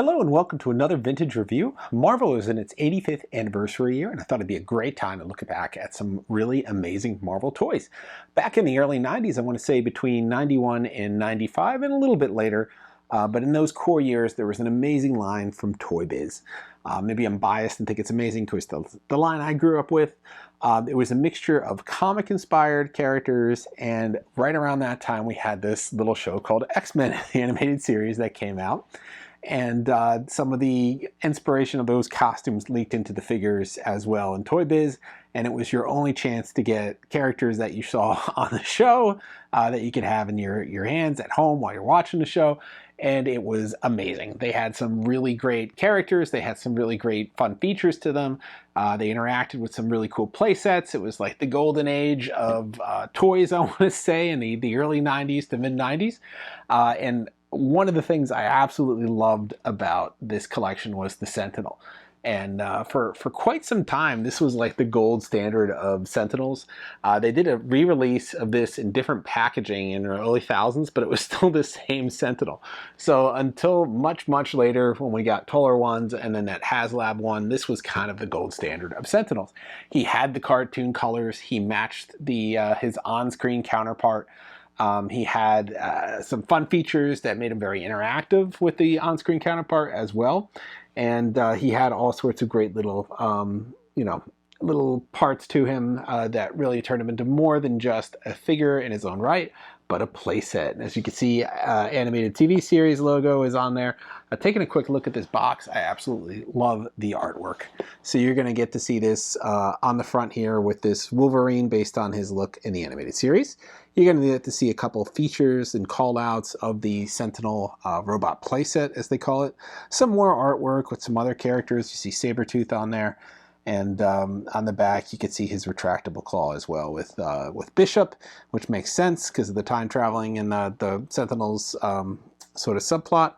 Hello and welcome to another vintage review. Marvel is in its 85th anniversary year, and I thought it'd be a great time to look back at some really amazing Marvel toys. Back in the early 90s, I want to say between 91 and 95 and a little bit later, but in those core years there was an amazing line from Toy Biz. Maybe I'm biased and think it's amazing because the line I grew up with, it was a mixture of comic-inspired characters, and right around that time we had this little show called X-Men, the animated series that came out. And some of the inspiration of those costumes leaked into the figures as well in Toy Biz, and it was your only chance to get characters that you saw on the show that you could have in your hands at home while you're watching the show, and it was amazing. They had some really great characters, they had some really great fun features to them, they interacted with some really cool play sets. It was like the golden age of toys, I want to say, in the early 90s to mid 90s, and one of the things I absolutely loved about this collection was the Sentinel. And for quite some time, this was like the gold standard of Sentinels. They did a re-release of this in different packaging in the early thousands, but it was still the same Sentinel. So until much, much later, when we got taller ones and then that HasLab one, this was kind of the gold standard of Sentinels. He had the cartoon colors. He matched his on-screen counterpart. He had some fun features that made him very interactive with the on-screen counterpart as well. And he had all sorts of great little, little parts to him that really turned him into more than just a figure in his own right, but a playset. And as you can see, animated TV series logo is on there. Taking a quick look at this box, I absolutely love the artwork. So you're going to get to see this on the front here with this Wolverine based on his look in the animated series. You're going to get to see a couple features and call-outs of the Sentinel robot playset, as they call it. Some more artwork with some other characters. You see Sabretooth on there. And on the back, you can see his retractable claw as well with Bishop, which makes sense because of the time traveling and the Sentinels sort of subplot.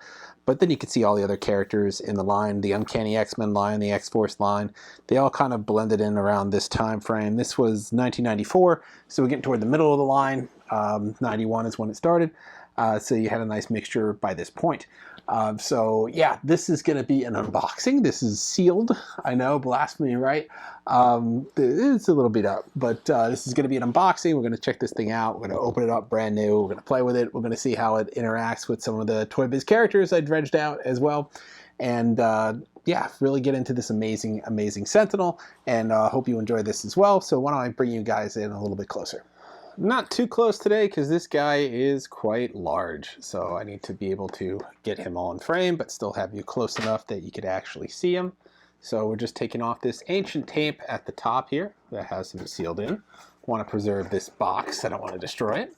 But then you can see all the other characters in the line, the Uncanny X-Men line, the X-Force line. They all kind of blended in around this time frame. This was 1994, so we're getting toward the middle of the line. 91 is when it started. So you had a nice mixture by this point. So yeah, this is going to be an unboxing. This is sealed. I know, blasphemy, right? It's a little beat up, but this is going to be an unboxing. We're going to check this thing out. We're going to open it up brand new. We're going to play with it. We're going to see how it interacts with some of the Toy Biz characters I dredged out as well. And yeah, really get into this amazing, amazing Sentinel. And hope you enjoy this as well. So why don't I bring you guys in a little bit closer? Not too close today because this guy is quite large, so I need to be able to get him all in frame but still have you close enough that you could actually see him. So we're just taking off this ancient tape at the top here that has him sealed in. Want to preserve this box, I don't want to destroy it.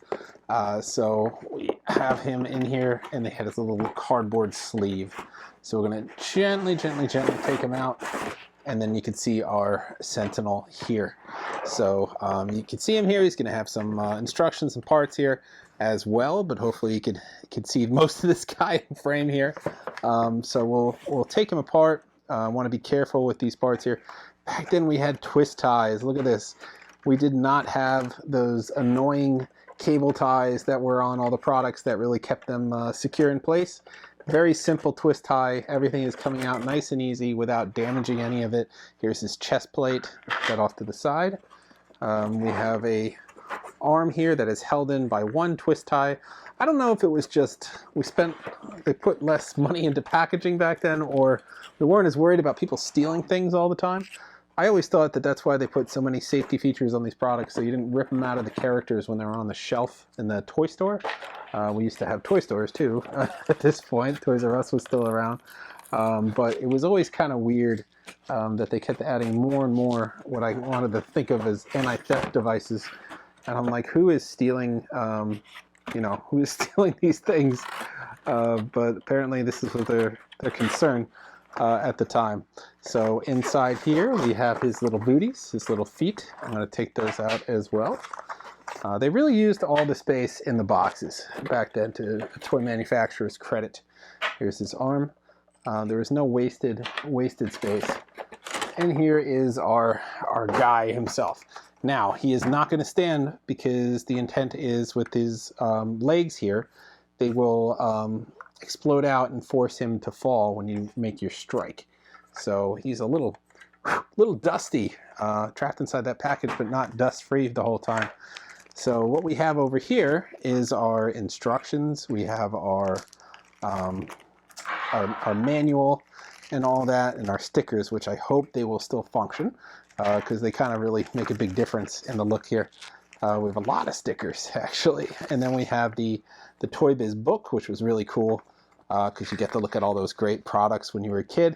So we have him in here, and they had his little cardboard sleeve. So we're going to gently take him out, and then you can see our Sentinel here. So you can see him here. He's going to have some instructions and parts here as well, but hopefully you could see most of this guy in frame here. So we'll take him apart. Want to be careful with these parts here. Back then we had twist ties. Look at this. We did not have those annoying cable ties that were on all the products that really kept them secure in place. Very simple twist tie. Everything is coming out nice and easy without damaging any of it. Here's his chest plate, that off to the side. We have a arm here that is held in by one twist tie. I don't know if it was just they put less money into packaging back then, or we weren't as worried about people stealing things all the time. I always thought that that's why they put so many safety features on these products, so you didn't rip them out of the characters when they were on the shelf in the toy store. We used to have toy stores too at this point. Toys R Us was still around. But it was always kind of weird that they kept adding more and more what I wanted to think of as anti-theft devices. And I'm like, who is stealing, who is stealing these things? But apparently this is what their concern at the time. So inside here we have his little booties, his little feet. I'm going to take those out as well. They really used all the space in the boxes back then, to a toy manufacturer's credit. Here's his arm. There was no wasted space. And here is our guy himself. Now, he is not going to stand because the intent is with his legs here, they will explode out and force him to fall when you make your strike. So he's a little dusty, trapped inside that package, but not dust-free the whole time. So what we have over here is our instructions. We have our manual and all that, and our stickers, which I hope they will still function, because they kind of really make a big difference in the look here. We have a lot of stickers, actually. And then we have the Toy Biz book, which was really cool, because you get to look at all those great products when you were a kid.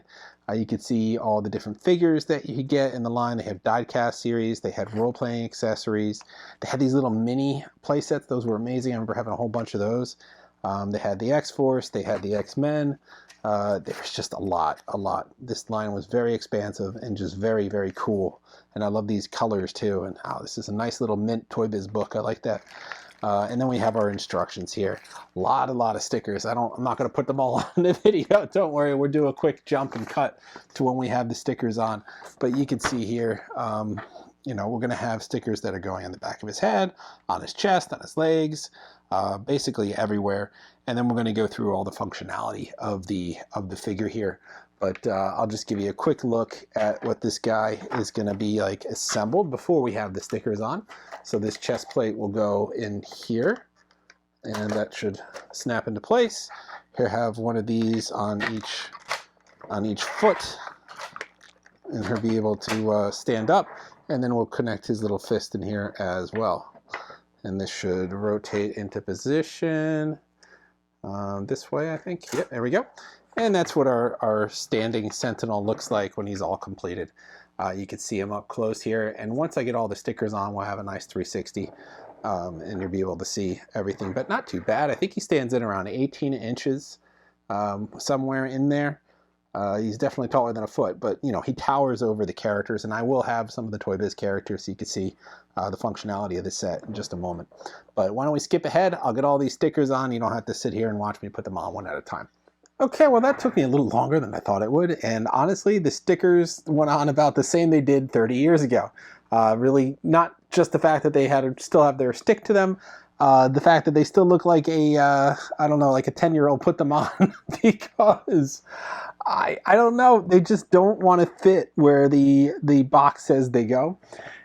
You could see all the different figures that you could get in the line. They have diecast series. They had role-playing accessories. They had these little mini play sets. Those were amazing. I remember having a whole bunch of those. They had the X-Force. They had the X-Men. There was just a lot. This line was very expansive and just very, very cool. And I love these colors too. And oh, this is a nice little mint Toy Biz book. I like that. And then we have our instructions here. A lot of stickers. I'm not going to put them all on the video. Don't worry, we'll do a quick jump and cut to when we have the stickers on. But you can see here, you know, we're going to have stickers that are going on the back of his head, on his chest, on his legs, basically everywhere. And then we're going to go through all the functionality of the figure here. But I'll just give you a quick look at what this guy is going to be like assembled before we have the stickers on. So this chest plate will go in here, and that should snap into place. Here, have one of these on each foot, and he'll be able to stand up. And then we'll connect his little fist in here as well. And this should rotate into position this way, I think. Yep, there we go. And that's what our standing Sentinel looks like when he's all completed. You can see him up close here. And once I get all the stickers on, we'll have a nice 360. And you'll be able to see everything, but not too bad. I think he stands in around 18 inches, somewhere in there. He's definitely taller than a foot, but you know, he towers over the characters, and I will have some of the Toy Biz characters so you can see the functionality of the set in just a moment. But why don't we skip ahead? I'll get all these stickers on. You don't have to sit here and watch me put them on one at a time. Okay, well that took me a little longer than I thought it would, and honestly the stickers went on about the same they did 30 years ago. Really not just the fact that they still have their stick to them, the fact that they still look like a, I don't know, like a 10-year-old put them on, because I don't know, they just don't want to fit where the box says they go.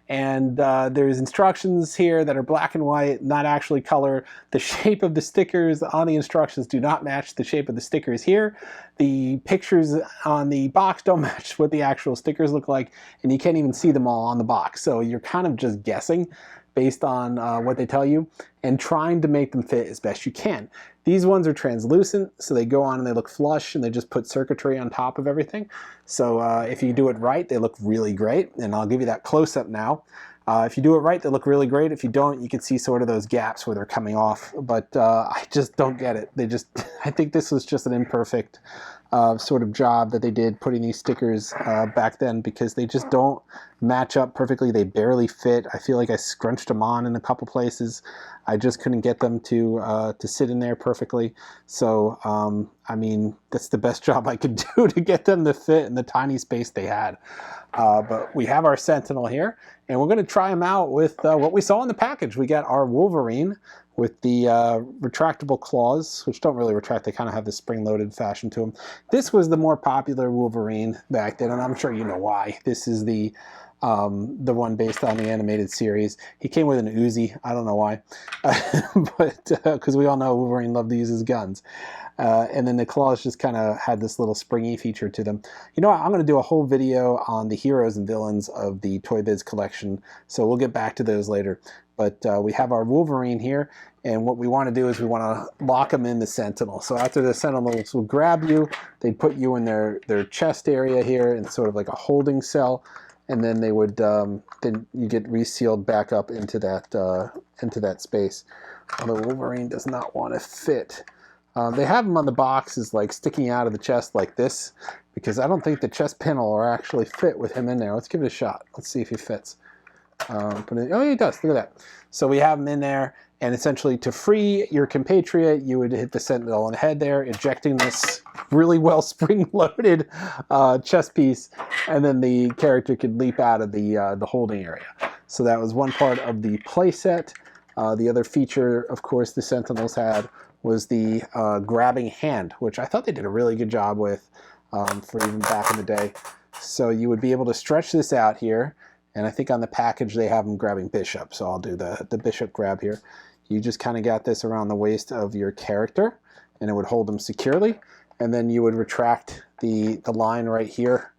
And there's instructions here that are black and white, not actually color. The shape of the stickers on the instructions do not match the shape of the stickers here. The pictures on the box don't match what the actual stickers look like, and you can't even see them all on the box. So you're kind of just guessing based on what they tell you and trying to make them fit as best you can. These ones are translucent, so they go on and they look flush, and they just put circuitry on top of everything. So if you do it right, they look really great, and I'll give you that close-up now. If you do it right, they look really great. If you don't, you can see sort of those gaps where they're coming off, but I just don't get it. I think this was just an imperfect sort of job that they did putting these stickers back then, because they just don't match up perfectly. They barely fit. I feel like I scrunched them on in a couple places. I just couldn't get them to sit in there perfectly. So, I mean, that's the best job I could do to get them to fit in the tiny space they had. But we have our Sentinel here, and we're going to try him out with what we saw in the package. We got our Wolverine with the retractable claws, which don't really retract. They kind of have this spring-loaded fashion to them. This was the more popular Wolverine back then, and I'm sure you know why. This is the one based on the animated series. He came with an Uzi. I don't know why, but because we all know Wolverine loved to use his guns. And then the claws just kind of had this little springy feature to them. You know what? I'm going to do a whole video on the heroes and villains of the Toy Biz collection, so we'll get back to those later. But we have our Wolverine here, and what we want to do is we want to lock him in the Sentinel. So after the Sentinels will grab you, they put you in their chest area here in sort of like a holding cell, and then they would then you get resealed back up into that space. Although Wolverine does not want to fit. They have him on the boxes like sticking out of the chest like this, because I don't think the chest panel will actually fit with him in there. Let's give it a shot. Let's see if he fits. Oh, he does. Look at that. So we have him in there, and essentially to free your compatriot, you would hit the Sentinel on the head there, ejecting this really well spring-loaded chest piece, and then the character could leap out of the holding area. So that was one part of the play set. The other feature, of course, the Sentinels had was the grabbing hand, which I thought they did a really good job with for even back in the day. So you would be able to stretch this out here, and I think on the package they have them grabbing Bishop, so I'll do the Bishop grab here. You just kind of got this around the waist of your character, and it would hold them securely, and then you would retract the line right here,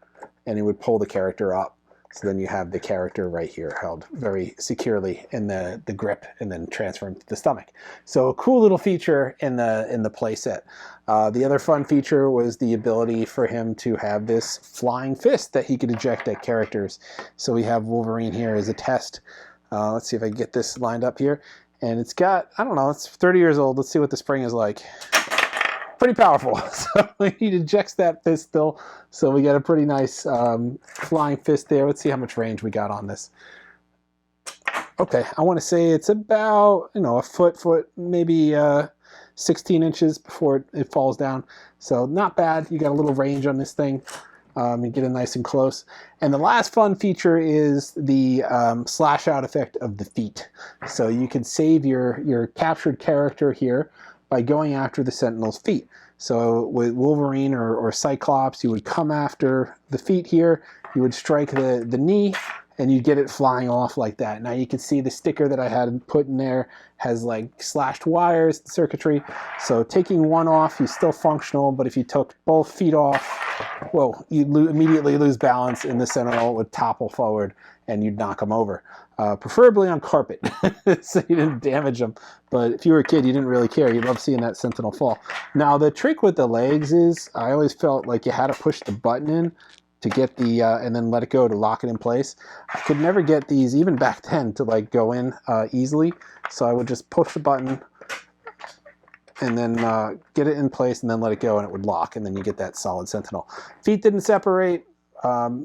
and it would pull the character up. So then you have the character right here held very securely in the grip, and then transferring to the stomach. So a cool little feature in the playset. The other fun feature was the ability for him to have this flying fist that he could eject at characters. So we have Wolverine here as a test. Let's see if I can get this lined up here. And it's got, I don't know, it's 30 years old. Let's see what the spring is like. Pretty powerful. So he ejects that fist still. So we got a pretty nice flying fist there. Let's see how much range we got on this. Okay, I want to say it's about, a foot, maybe 16 inches before it falls down. So not bad. You got a little range on this thing. You get it nice and close. And the last fun feature is the slash out effect of the feet. So you can save your captured character here by going after the Sentinel's feet. So with Wolverine or Cyclops, you would come after the feet here, you would strike the knee, and you get it flying off like that. Now you can see the sticker that I had put in there has like slashed wires, circuitry. So taking one off, he's still functional, but if you took both feet off, well, you'd immediately lose balance, and the Sentinel would topple forward and you'd knock him over. Preferably on carpet, so you didn't damage them. But if you were a kid, you didn't really care. You loved seeing that Sentinel fall. Now the trick with the legs is, I always felt like you had to push the button in to get the, and then let it go to lock it in place. I could never get these, even back then, to like go in easily. So I would just push the button and then get it in place and then let it go, and it would lock, and then you get that solid Sentinel. Feet didn't separate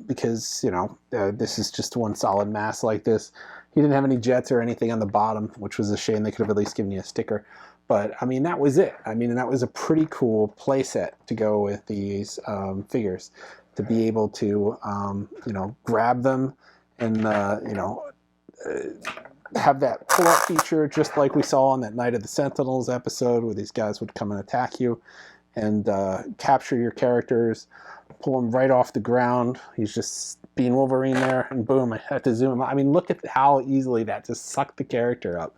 because, this is just one solid mass like this. He didn't have any jets or anything on the bottom, which was a shame. They could have at least given you a sticker. But, I mean, that was it. I mean, and that was a pretty cool play set to go with these figures, to be able to, grab them and, have that pull-up feature, just like we saw on that Night of the Sentinels episode, where these guys would come and attack you and capture your characters, pull them right off the ground. He's just being Wolverine there, and boom, I have to zoom him. I mean, look at how easily that just sucked the character up.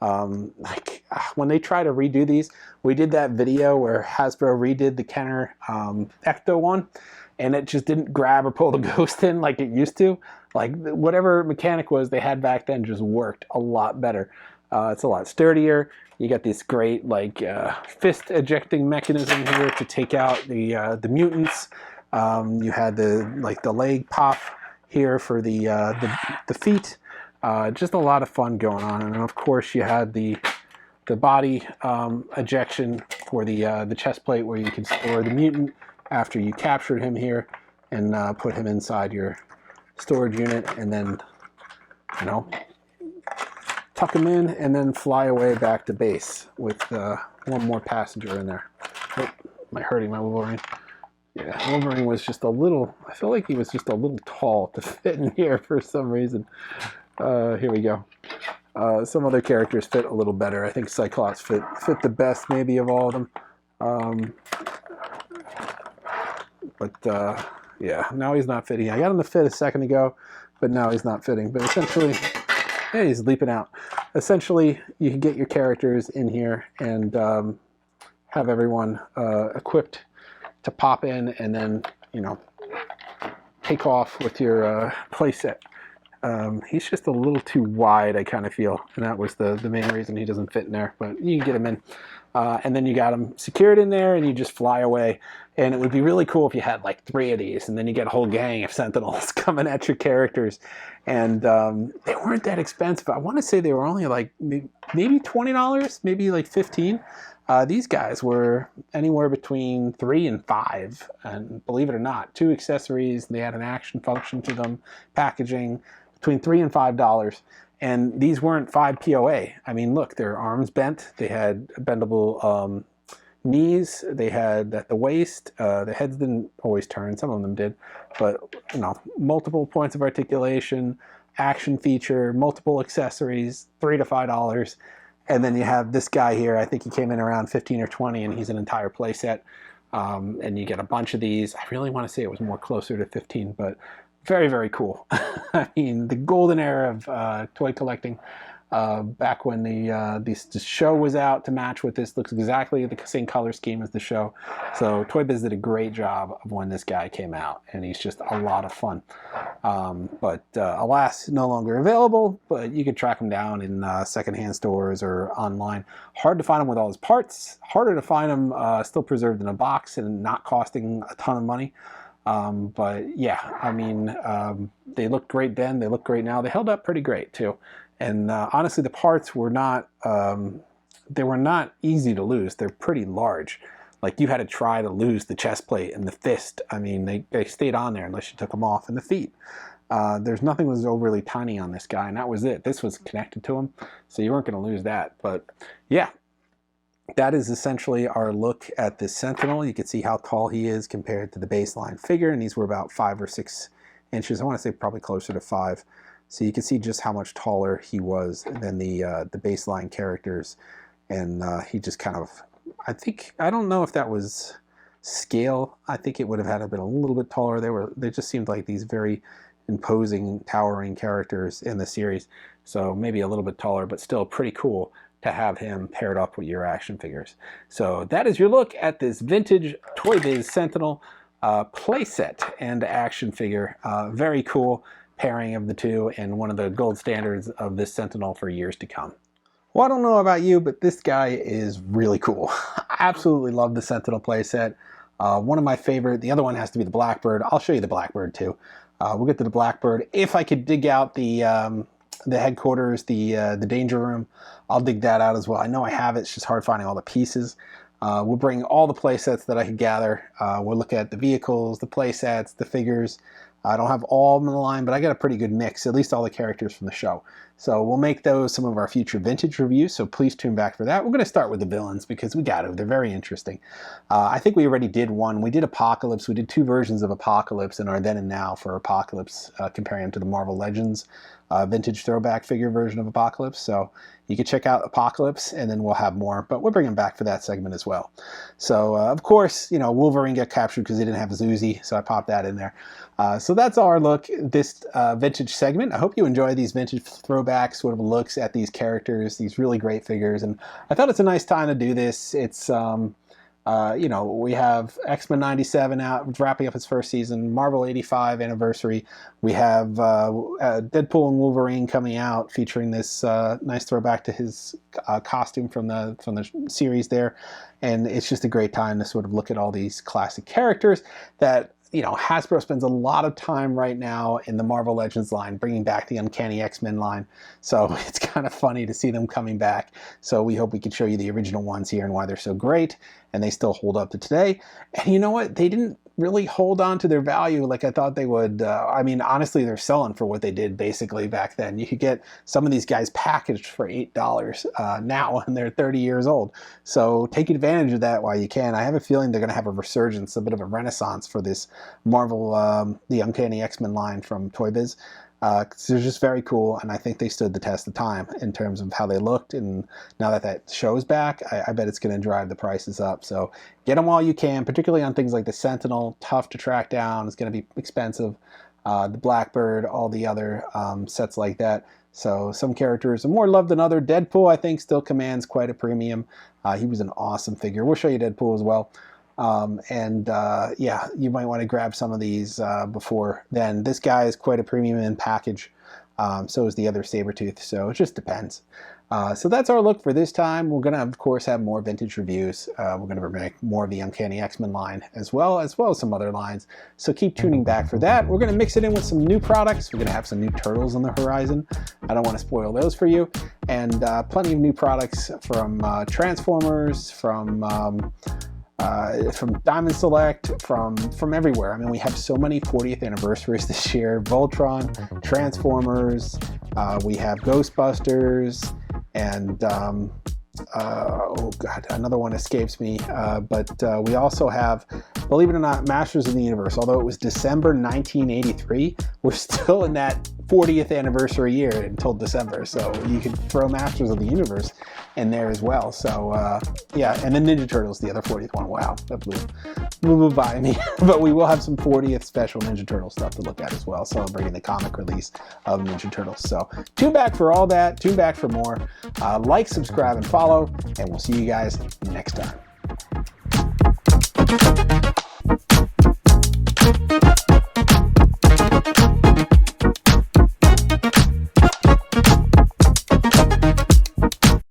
When they try to redo these, we did that video where Hasbro redid the Kenner Ecto one, and it just didn't grab or pull the ghost in like it used to. Like, whatever mechanic was they had back then just worked a lot better. It's a lot sturdier. You got this great fist ejecting mechanism here to take out the mutants. You had the leg pop here for the feet. Just a lot of fun going on, and of course you had the body ejection for the chest plate, where you can store the mutant after you captured him here and put him inside your storage unit, and then tuck him in and then fly away back to base with one more passenger in there. Oh, am I hurting my Wolverine? Yeah, Wolverine was just a little, I feel like he was just a little tall to fit in here for some reason. Here we go. Some other characters fit a little better. I think Cyclops fit the best maybe of all of them. Yeah, now he's not fitting. I got him to fit a second ago, but now he's not fitting. But essentially, yeah, he's leaping out. Essentially, you can get your characters in here and have everyone equipped to pop in, and then, take off with your playset. He's just a little too wide, I kind of feel, and that was the main reason he doesn't fit in there, but you can get him in. And then you got him secured in there, and you just fly away. And it would be really cool if you had like 3 of these, and then you get a whole gang of Sentinels coming at your characters. And they weren't that expensive. I want to say they were only like maybe $20, maybe like $15. These guys were anywhere between $3 and $5, and believe it or not, 2 accessories. They had an action function to them, packaging, between $3 and $5. And these weren't 5 POA. I mean, look, their arms bent. They had bendable knees. They had at the waist. The heads didn't always turn. Some of them did, but multiple points of articulation. action feature, multiple accessories, $3 to $5. And then you have this guy here. I think he came in around 15 or 20, and he's an entire playset. And you get a bunch of these. I really want to say it was more closer to 15, but very, very cool. I mean, the golden era of toy collecting. Back when the show was out to match with this, looks exactly the same color scheme as the show. So Toy Biz did a great job of when this guy came out, and he's just a lot of fun. But alas, no longer available, but you could track him down in secondhand stores or online. Hard to find him with all his parts, harder to find him still preserved in a box and not costing a ton of money. But yeah, I mean, they looked great then, they look great now. They held up pretty great too. And honestly, the parts were not, they were not easy to lose. They're pretty large. Like, you had to try to lose the chest plate and the fist. I mean, they stayed on there unless you took them off, and the feet. There's nothing was overly tiny on this guy, and that was it. This was connected to him, so you weren't going to lose that. But yeah, that is essentially our look at this Sentinel. You can see how tall he is compared to the baseline figure, and these were about 5 or 6 inches. I want to say probably closer to 5. So you can see just how much taller he was than the baseline characters, and he just kind of, I don't know if that was scale. I think it would have had to been a little bit taller. They just seemed like these very imposing, towering characters in the series. So maybe a little bit taller, but still pretty cool to have him paired up with your action figures. So that is your look at this vintage Toy Biz Sentinel playset and action figure. Very cool pairing of the two, and one of the gold standards of this Sentinel for years to come. Well, I don't know about you, but this guy is really cool. I absolutely love the Sentinel playset. One of my favorite. The other one has to be the Blackbird. I'll show you the Blackbird too. We'll get to the Blackbird. If I could dig out the headquarters, the danger room, I'll dig that out as well. I know I have it. It's just hard finding all the pieces. We'll bring all the playsets that I could gather. We'll look at the vehicles, the playsets, the figures. I don't have all of them in the line, but I got a pretty good mix, at least all the characters from the show. So we'll make those some of our future vintage reviews, so please tune back for that. We're going to start with the villains because we got to. They're very interesting. I think we already did one. We did Apocalypse. We did 2 versions of Apocalypse in our Then and Now for Apocalypse, comparing them to the Marvel Legends vintage throwback figure version of Apocalypse. So you can check out Apocalypse, and then we'll have more, but we'll bring them back for that segment as well. So, of course, you know, Wolverine got captured because he didn't have his Uzi, so I popped that in there. So that's our look, this vintage segment. I hope you enjoy these vintage throwback sort of looks at these characters, these really great figures, and I thought it's a nice time to do this. It's you know, we have X-Men 97 out, wrapping up its first season, Marvel 85 anniversary. We have Deadpool and Wolverine coming out, featuring this nice throwback to his costume from the series there. And it's just a great time to sort of look at all these classic characters that, you know, Hasbro spends a lot of time right now in the Marvel Legends line, bringing back the Uncanny X-Men line. So it's kind of funny to see them coming back. So we hope we can show you the original ones here and why they're so great, and they still hold up to today. And you know what? They didn't really hold on to their value like I thought they would. I mean, honestly, they're selling for what they did basically back then. You could get some of these guys packaged for $8 now, and they're 30 years old. So take advantage of that while you can. I have a feeling they're going to have a resurgence, a bit of a renaissance for this Marvel, the Uncanny X-Men line from Toy Biz. Cause they're just very cool, and I think they stood the test of time in terms of how they looked, and now that that show's back, I bet it's going to drive the prices up. So get them while you can, particularly on things like the Sentinel, tough to track down, it's going to be expensive. The Blackbird, all the other sets like that. So some characters are more loved than other. Deadpool, I think, still commands quite a premium. He was an awesome figure. We'll show you Deadpool as well. Yeah, you might want to grab some of these before then. This guy is quite a premium in package. So is the other Sabretooth. So it just depends. So that's our look for this time. We're going to, of course, have more vintage reviews. We're going to make more of the Uncanny X-Men line as well as some other lines. So keep tuning back for that. We're going to mix it in with some new products. We're going to have some new Turtles on the horizon. I don't want to spoil those for you. And plenty of new products from Transformers, from Diamond Select, from everywhere. I mean, we have so many 40th anniversaries this year. Voltron, Transformers, we have Ghostbusters, and oh god, another one escapes me. But we also have, believe it or not, Masters of the Universe. Although it was December 1983, we're still in that 40th anniversary year until December, so you can throw Masters of the Universe in there as well. So yeah, and then Ninja Turtles, the other 40th one. Wow, that blew by me. But we will have some 40th special Ninja Turtle stuff to look at as well, celebrating the comic release of Ninja Turtles. So tune back for all that, tune back for more. Like, subscribe, and follow, and we'll see you guys next time.